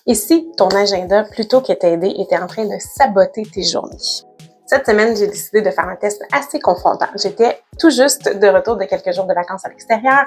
Et si ton agenda, plutôt que t'aider, était en train de saboter tes journées? Cette semaine, j'ai décidé de faire un test assez confrontant. J'étais tout juste de retour de quelques jours de vacances à l'extérieur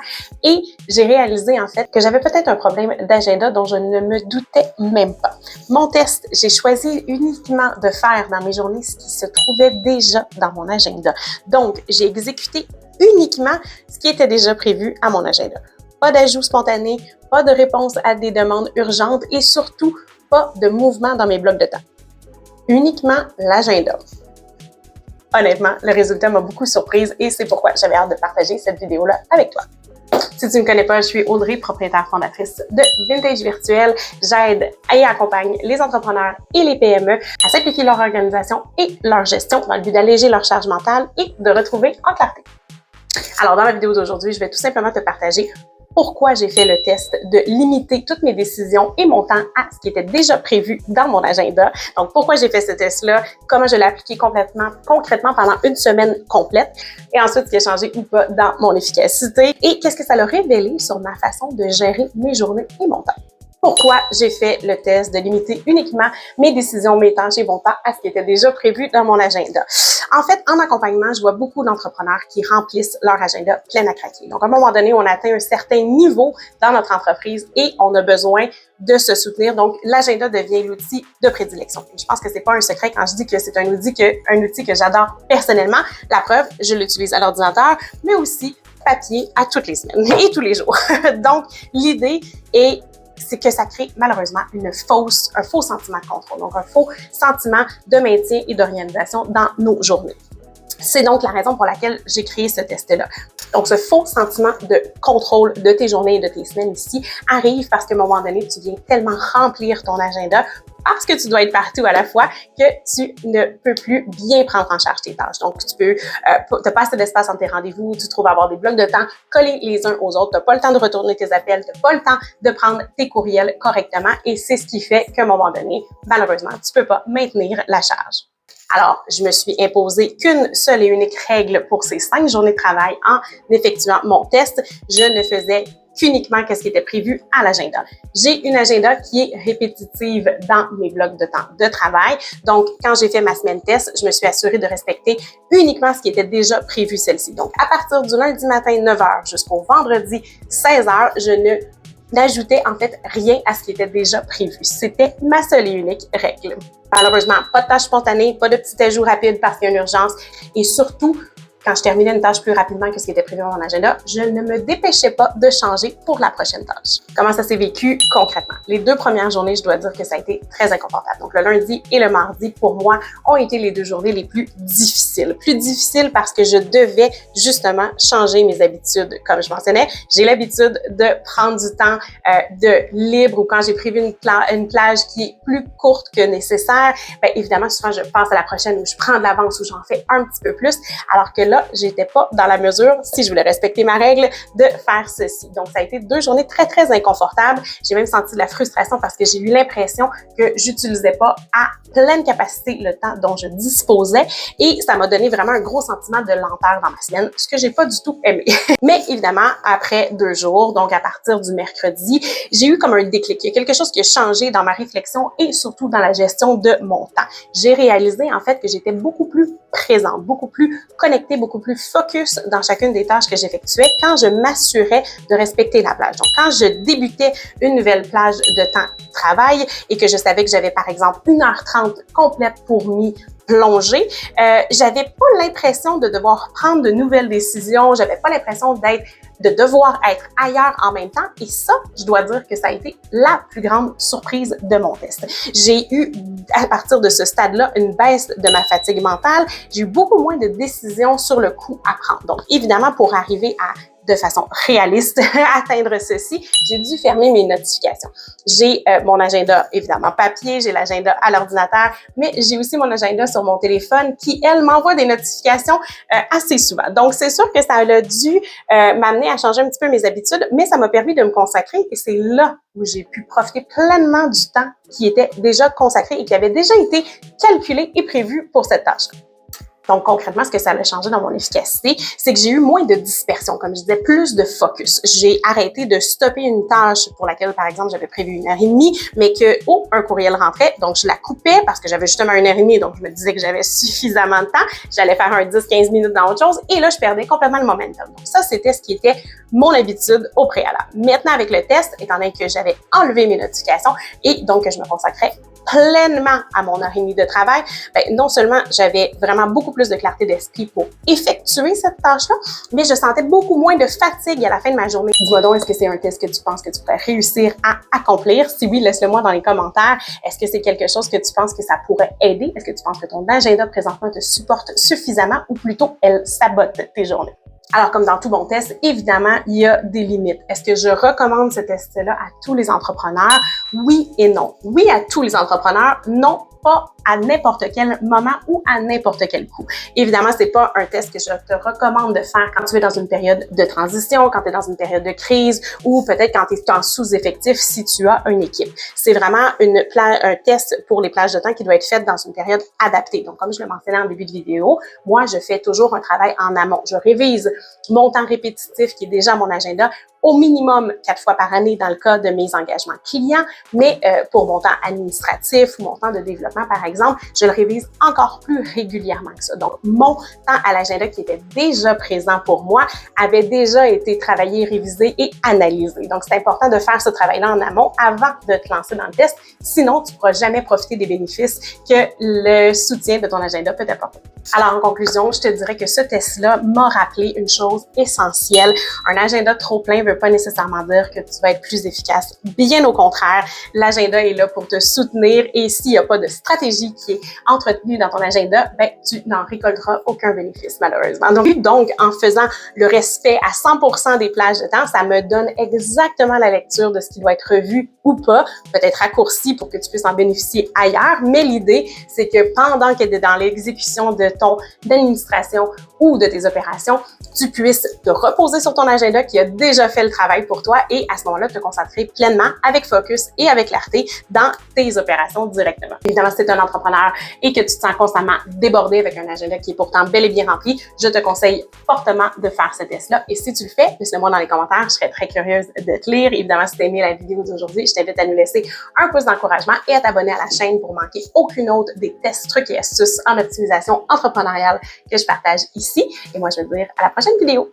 et j'ai réalisé en fait que j'avais peut-être un problème d'agenda dont je ne me doutais même pas. Mon test, j'ai choisi uniquement de faire dans mes journées ce qui se trouvait déjà dans mon agenda. Donc, j'ai exécuté uniquement ce qui était déjà prévu à mon agenda. Pas d'ajout spontané, pas de réponse à des demandes urgentes et surtout pas de mouvement dans mes blocs de temps. Uniquement l'agenda. Honnêtement, le résultat m'a beaucoup surprise et c'est pourquoi j'avais hâte de partager cette vidéo-là avec toi. Si tu ne me connais pas, je suis Audrey, propriétaire fondatrice de Vintage Virtuel. J'aide et accompagne les entrepreneurs et les PME à simplifier leur organisation et leur gestion dans le but d'alléger leur charge mentale et de retrouver en clarté. Alors, dans la vidéo d'aujourd'hui, je vais tout simplement te partager pourquoi j'ai fait le test de limiter toutes mes décisions et mon temps à ce qui était déjà prévu dans mon agenda. Donc, pourquoi j'ai fait ce test-là, comment je l'ai appliqué concrètement pendant une semaine complète et ensuite ce qui a changé ou pas dans mon efficacité et qu'est-ce que ça a révélé sur ma façon de gérer mes journées et mon temps. Pourquoi j'ai fait le test de limiter uniquement mes décisions, mes tâches et mon temps à ce qui était déjà prévu dans mon agenda. En fait, en accompagnement, je vois beaucoup d'entrepreneurs qui remplissent leur agenda plein à craquer. Donc, à un moment donné, on atteint un certain niveau dans notre entreprise et on a besoin de se soutenir. Donc, l'agenda devient l'outil de prédilection. Et je pense que c'est pas un secret quand je dis que c'est un outil que j'adore personnellement. La preuve, je l'utilise à l'ordinateur, mais aussi papier à toutes les semaines et tous les jours. Donc, l'idée c'est que ça crée malheureusement un faux sentiment de contrôle, donc un faux sentiment de maintien et d'organisation dans nos journées. C'est donc la raison pour laquelle j'ai créé ce test-là. Donc, ce faux sentiment de contrôle de tes journées et de tes semaines ici arrive parce qu'à un moment donné, tu viens tellement remplir ton agenda parce que tu dois être partout à la fois que tu ne peux plus bien prendre en charge tes tâches. Donc, tu n'as pas assez d'espace entre tes rendez-vous, tu trouves avoir des blocs de temps collés les uns aux autres, tu n'as pas le temps de retourner tes appels, tu n'as pas le temps de prendre tes courriels correctement et c'est ce qui fait qu'à un moment donné, malheureusement, tu ne peux pas maintenir la charge. Alors, je me suis imposé qu'une seule et unique règle pour ces 5 journées de travail en effectuant mon test. Je ne faisais qu'uniquement ce qui était prévu à l'agenda. J'ai une agenda qui est répétitive dans mes blocs de temps de travail. Donc, quand j'ai fait ma semaine test, je me suis assurée de respecter uniquement ce qui était déjà prévu celle-ci. Donc, à partir du lundi matin 9h jusqu'au vendredi 16h, je n'ajoutais en fait rien à ce qui était déjà prévu. C'était ma seule et unique règle. Malheureusement, pas de tâches spontanées, pas de petits ajouts rapides parce qu'il y a une urgence et surtout, quand je terminais une tâche plus rapidement que ce qui était prévu dans mon agenda, je ne me dépêchais pas de changer pour la prochaine tâche. Comment ça s'est vécu concrètement? Les 2 premières journées, je dois dire que ça a été très inconfortable. Donc, le lundi et le mardi, pour moi, ont été les 2 journées les plus difficiles. Plus difficiles parce que je devais justement changer mes habitudes. Comme je mentionnais, j'ai l'habitude de prendre du temps de libre ou quand j'ai prévu une plage qui est plus courte que nécessaire, bien évidemment, souvent, je passe à la prochaine où je prends de l'avance, où j'en fais un petit peu plus, alors que là, j'étais pas dans la mesure, si je voulais respecter ma règle, de faire ceci. Donc, ça a été 2 journées très, très inconfortables. J'ai même senti de la frustration parce que j'ai eu l'impression que j'utilisais pas à pleine capacité le temps dont je disposais et ça m'a donné vraiment un gros sentiment de lenteur dans ma semaine, ce que j'ai pas du tout aimé. Mais évidemment, après 2 jours, donc à partir du mercredi, j'ai eu comme un déclic. Il y a quelque chose qui a changé dans ma réflexion et surtout dans la gestion de mon temps. J'ai réalisé en fait que j'étais beaucoup plus présente, beaucoup plus connectée, beaucoup plus focus dans chacune des tâches que j'effectuais quand je m'assurais de respecter la plage. Donc, quand je débutais une nouvelle plage de temps de travail et que je savais que j'avais, par exemple, 1h30 complète pour m'y plonger, j'avais pas l'impression de devoir prendre de nouvelles décisions, j'avais pas l'impression de devoir être ailleurs en même temps. Et ça, je dois dire que ça a été la plus grande surprise de mon test. J'ai eu, à partir de ce stade-là, une baisse de ma fatigue mentale. J'ai eu beaucoup moins de décisions sur le coup à prendre. Donc, évidemment, pour arriver à de façon réaliste, atteindre ceci, j'ai dû fermer mes notifications. J'ai mon agenda, évidemment, papier, j'ai l'agenda à l'ordinateur, mais j'ai aussi mon agenda sur mon téléphone qui, elle, m'envoie des notifications assez souvent. Donc, c'est sûr que ça a dû m'amener à changer un petit peu mes habitudes, mais ça m'a permis de me consacrer et c'est là où j'ai pu profiter pleinement du temps qui était déjà consacré et qui avait déjà été calculé et prévu pour cette tâche. Donc, concrètement, ce que ça a changé dans mon efficacité, c'est que j'ai eu moins de dispersion, comme je disais, plus de focus. J'ai arrêté de stopper une tâche pour laquelle, par exemple, j'avais prévu 1h30, mais que, un courriel rentrait, donc je la coupais parce que j'avais justement 1h30, donc je me disais que j'avais suffisamment de temps. J'allais faire un 10-15 minutes dans autre chose et là, je perdais complètement le momentum. Donc, ça, c'était ce qui était mon habitude au préalable. Maintenant, avec le test, étant donné que j'avais enlevé mes notifications et donc que je me consacrais pleinement à mon heure et demie de travail, non seulement j'avais vraiment beaucoup plus de clarté d'esprit pour effectuer cette tâche-là, mais je sentais beaucoup moins de fatigue à la fin de ma journée. Dis-moi donc, est-ce que c'est un test que tu penses que tu pourrais réussir à accomplir? Si oui, laisse-le moi dans les commentaires. Est-ce que c'est quelque chose que tu penses que ça pourrait aider? Est-ce que tu penses que ton agenda présentement te supporte suffisamment ou plutôt elle sabote tes journées? Alors, comme dans tout bon test, évidemment, il y a des limites. Est-ce que je recommande ce test-là à tous les entrepreneurs? Oui et non. Oui à tous les entrepreneurs, non pas à n'importe quel moment ou à n'importe quel coup. Évidemment, c'est pas un test que je te recommande de faire quand tu es dans une période de transition, quand tu es dans une période de crise ou peut-être quand tu es en sous-effectif si tu as une équipe. C'est vraiment un test pour les plages de temps qui doit être fait dans une période adaptée. Donc, comme je le mentionnais en début de vidéo, moi, je fais toujours un travail en amont. Je révise mon temps répétitif qui est déjà mon agenda au minimum 4 fois par année dans le cas de mes engagements clients, mais pour mon temps administratif ou mon temps de développement, par exemple, je le révise encore plus régulièrement que ça. Donc, mon temps à l'agenda qui était déjà présent pour moi avait déjà été travaillé, révisé et analysé. Donc, c'est important de faire ce travail-là en amont avant de te lancer dans le test. Sinon, tu ne pourras jamais profiter des bénéfices que le soutien de ton agenda peut t'apporter. Alors, en conclusion, je te dirais que ce test-là m'a rappelé une chose essentielle. Un agenda trop plein ne veut pas nécessairement dire que tu vas être plus efficace. Bien au contraire, l'agenda est là pour te soutenir et s'il n'y a pas de stratégie qui est entretenue dans ton agenda, tu n'en récolteras aucun bénéfice, malheureusement. Donc, en faisant le respect à 100% des plages de temps, ça me donne exactement la lecture de ce qui doit être revu ou pas, peut-être raccourci pour que tu puisses en bénéficier ailleurs, mais l'idée, c'est que pendant que tu es dans l'exécution de ton administration ou de tes opérations, tu puisses te reposer sur ton agenda qui a déjà fait le travail pour toi et à ce moment-là, te concentrer pleinement avec focus et avec clarté dans tes opérations directement. Évidemment, si tu es un entrepreneur et que tu te sens constamment débordé avec un agenda qui est pourtant bel et bien rempli, je te conseille fortement de faire ce test-là. Et si tu le fais, laisse-le moi dans les commentaires, je serais très curieuse de te lire. Évidemment, si tu as aimé la vidéo d'aujourd'hui, je t'invite à nous laisser un pouce d'encouragement et à t'abonner à la chaîne pour manquer aucune autre des tests, trucs et astuces en optimisation entrepreneuriale que je partage ici. Et moi, je vais te dire à la prochaine vidéo.